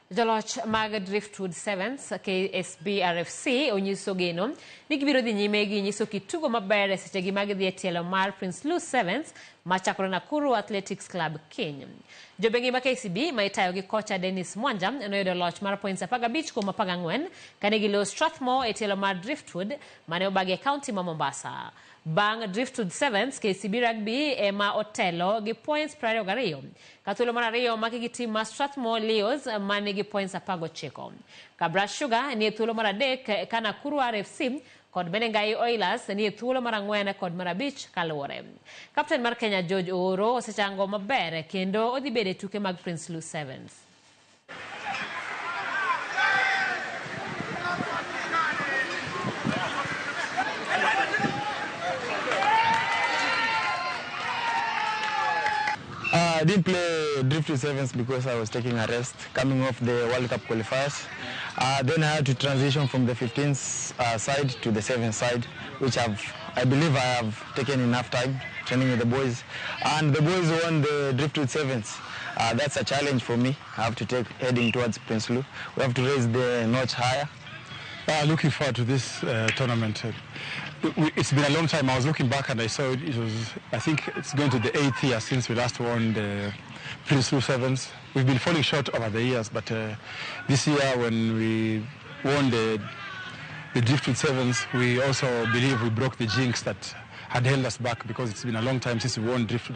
Joloch mag Driftwood Sevens KSBRFC onyiso geno ni gibiro dhi nyime gi nyiso kitugo maber e sechegi mag dhi e tielo mar Prinsloo Sevens ma chakore Nakuru Athletics Club Kenya. Jobengi ma KCB ma itayo gi kocha Dennis Mwanja noyudo loch mar points 15 kuom 14 kane gilo Strathmore e tielo mar Driftwood mane obagi e county ma Mombasa. Bang Driftwood Sevens, KCB Rugby ema otelo gi points 22. Kathuolo mar ariyo maki gi team ma Strathmore Leos mane gi points 19. Kabra Sugar ni thuolo mar adek ka Nakuru RFC kod Benengai Oilers ni thuolo mar 4 kod mar 5 kaluore. Captain mar Kenya George Oro osechango maber kendo odhi bede tuke mag Prinsloo Sevens. I didn't play Driftwood Sevens because I was taking a rest coming off the World Cup qualifiers. Then I had to transition from the 15th side to the 7th side, which I believe I have taken enough time training with the boys. And the boys won the Driftwood Sevens. That's a challenge for me. I have to take heading towards Prinsloo. We have to raise the notch higher. Looking forward to this tournament. It's been a long time. I was looking back and I saw it was, I think it's going to the 8th year since we last won the Prinsloo Sevens. We've been falling short over the years, but this year when we won the Driftwood Sevens, we also believe we broke the jinx that had held us back because it's been a long time since we won Driftwood.